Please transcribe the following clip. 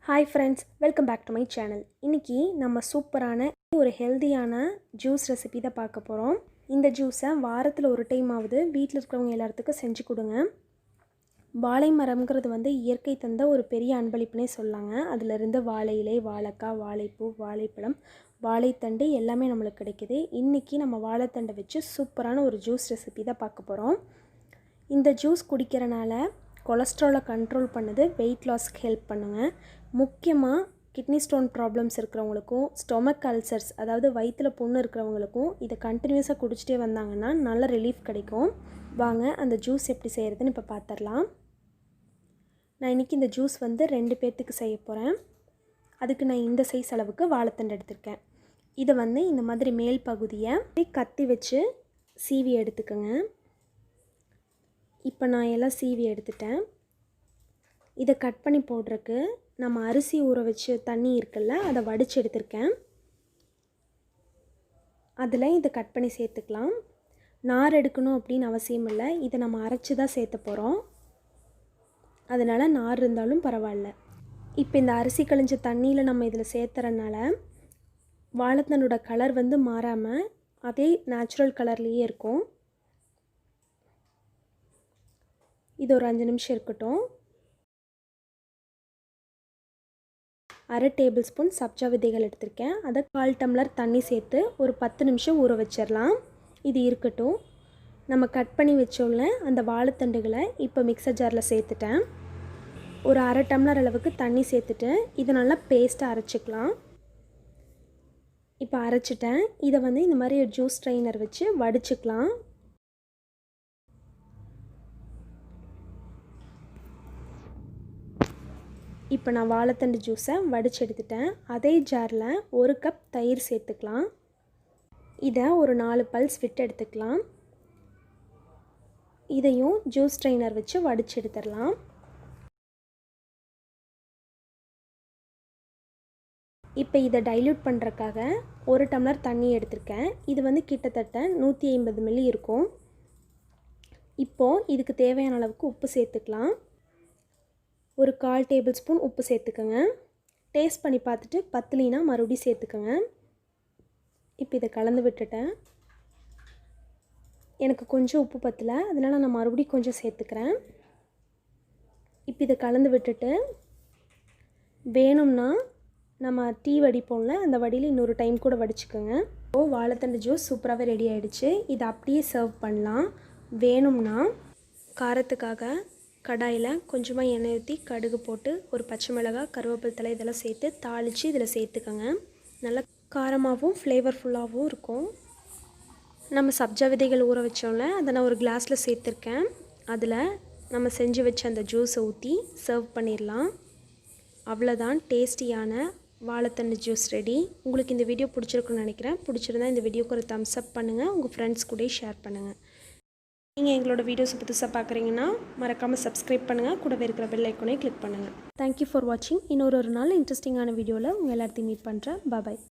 Hi friends, welcome back to my channel. இன்னைக்கு நம்ம சூப்பரான ஒரு ஹெல்தியான ஜூஸ் ரெசிபி தான் பார்க்க போறோம். இந்த ஜூஸை வாரத்துல ஒரு டைம் ஆவது வீட்ல இருக்கிறவங்க எல்லாத்துக்கும் செஞ்சு கொடுங்க. வாழை மரம்ங்கிறது இயற்கை தந்த ஒரு பெரிய அன்பளிப்புனே சொல்லலாங்க. அதில இருந்து வாழை இலை, வாழைக்காய், வாழைப்பூ, வாழைப்பழம், வாழைத்தண்டு எல்லாமே நமக்கு கிடைக்குது. இன்னைக்கு நம்ம வாழைத்தண்டை வச்சு சூப்பரான ஒரு ஜூஸ் ரெசிபி தான் பார்க்க போறோம். இந்த ஜூஸ் குடிக்கிறனால கொலஸ்ட்ராலை கண்ட்ரோல் பண்ணுது, வெயிட் லாஸ்க்கு ஹெல்ப் பண்ணுங்க. முக்கியமாக கிட்னி ஸ்டோன் ப்ராப்ளம்ஸ் இருக்கிறவங்களுக்கும், ஸ்டொமக் அல்சர்ஸ் அதாவது வயிற்றில் புண்ணு இருக்கிறவங்களுக்கும் இதை கண்டினியூஸாக குடிச்சிட்டே வந்தாங்கன்னா நல்ல ரிலீஃப் கிடைக்கும். வாங்க அந்த ஜூஸ் எப்படி செய்கிறதுன்னு இப்போ பார்த்துடலாம். நான் இன்றைக்கி இந்த ஜூஸ் 2 பேர்த்துக்கு செய்ய போகிறேன். அதுக்கு நான் இந்த சைஸ் அளவுக்கு வாழைத்தண்டு எடுத்திருக்கேன். இதை இந்த மாதிரி மேல் பகுதியை கத்தி வச்சு சீவி எடுத்துக்கோங்க. இப்போ நான் எல்லாம் சீவி எடுத்துட்டேன். இதை கட் பண்ணி போடுறதுக்கு நம்ம அரிசி ஊற வச்சு தண்ணி இருக்குல்ல, அதை வடித்து எடுத்திருக்கேன். அதில் இதை கட் பண்ணி சேர்த்துக்கலாம். நார் எடுக்கணும் அப்படின்னு அவசியம் இல்லை, இதை நம்ம அரைச்சி தான் சேர்த்த போகிறோம். அதனால் நார் இருந்தாலும் பரவாயில்ல. இப்போ இந்த அரிசி கழிஞ்ச தண்ணியில் நம்ம இதில் சேர்த்துறனால வாழைத்தண்டோட கலர் மாறாமல் அதே நேச்சுரல் கலர்லேயே இருக்கும். இது ஒரு 5 நிமிஷம் இருக்கட்டும். 1/2 டேபிள் ஸ்பூன் சப்ஜா விதைகள் எடுத்திருக்கேன். அதை 1/4 டம்ளர் தண்ணி சேர்த்து ஒரு 10 நிமிஷம் ஊற வச்சிடலாம். இது இருக்கட்டும். நம்ம கட் பண்ணி வச்சோம்ல அந்த வாழைத்தண்டுகளை இப்போ மிக்சர் ஜாரில் சேர்த்துட்டேன். ஒரு 1/2 டம்ளர் அளவுக்கு தண்ணி சேர்த்துட்டு இதை நல்லா பேஸ்ட்டாக அரைச்சிக்கலாம். இப்போ அரைச்சிட்டேன். இதை இந்த மாதிரி ஒரு ஜூஸ் ஸ்ட்ரெயினர் வச்சு வடிச்சுக்கலாம். இப்போ நான் வாழைத்தண்டு ஜூஸை வடித்து எடுத்துட்டேன். அதே ஜாரில் 1 கப் தயிர் சேர்த்துக்கலாம். இதை ஒரு 4 பல்ஸ் விட்டு எடுத்துக்கலாம். இதையும் ஜூஸ் ஸ்ட்ரெயினர் வச்சு வடித்து எடுத்துடலாம். இப்போ இதை டைல்யூட் பண்ணுறதுக்காக 1 டம்ளர் தண்ணி எடுத்திருக்கேன். இது கிட்டத்தட்ட 150 மில்லி இருக்கும். இப்போது இதுக்கு தேவையான அளவுக்கு உப்பு சேர்த்துக்கலாம். ஒரு 1/4 டேபிள் ஸ்பூன் உப்பு சேர்த்துக்கோங்க. டேஸ்ட் பண்ணி பார்த்துட்டு பத்தலினா மறுபடியும் சேர்த்துக்கோங்க. இப்போ இதை கலந்து விட்டுட்டேன். எனக்கு கொஞ்சம் உப்பு பத்தலை, அதனால் நான் மறுபடியும் கொஞ்சம் சேர்த்துக்கிறேன். இப்போ இதை கலந்து விட்டுட்டு வேணும்னா நம்ம டீ வடிப்போம்ல, அந்த வடியில் இன்னொரு டைம் கூட வடிச்சுக்கோங்க. இப்போது வாழைத்தண்டு ஜூஸ் சூப்பராகவே ரெடி ஆகிடுச்சு. இதை அப்படியே சர்வ் பண்ணலாம். வேணும்னா காரத்துக்காக கடாயில் கொஞ்சமாக எண்ணெய் ஊற்றி கடுகு போட்டு ஒரு பச்சை மிளகாய், கருவேப்பிலை தழை இதெல்லாம் சேர்த்து தாளித்து இதில் சேர்த்துக்கோங்க. நல்லா காரமாகவும் ஃப்ளேவர்ஃபுல்லாகவும் இருக்கும். நம்ம சப்ஜா விதைகள் ஊற வச்சோம்ல, அதை நான் ஒரு கிளாஸில் சேர்த்துருக்கேன். அதில் நம்ம செஞ்சு வச்ச அந்த ஜூஸை ஊற்றி சர்வ் பண்ணிடலாம். அவ்வளோதான், டேஸ்டியான வாழைத்தண்டு ஜூஸ் ரெடி. உங்களுக்கு இந்த வீடியோ பிடிச்சிருக்குன்னு நினைக்கிறேன். பிடிச்சிருந்தா இந்த வீடியோக்கு ஒரு தம்ஸ் அப் பண்ணுங்கள். உங்கள் ஃப்ரெண்ட்ஸ் கூட ஷேர் பண்ணுங்கள். நீங்கள் எங்களோட வீடியோஸ் புதுசாக பார்க்குறீங்கன்னா மறக்காமல் சப்ஸ்கிரைப் பண்ணுங்கள். கூடவே இருக்கிற பெல் ஐக்கானை கிளிக் பண்ணுங்கள். தேங்க்யூ ஃபார் வாட்சிங். இன்னொரு நாள் இன்ட்ரெஸ்டிங்கான வீடியோவில் உங்கள் எல்லாத்தையும் மீட் பண்ணுறேன். பாய்.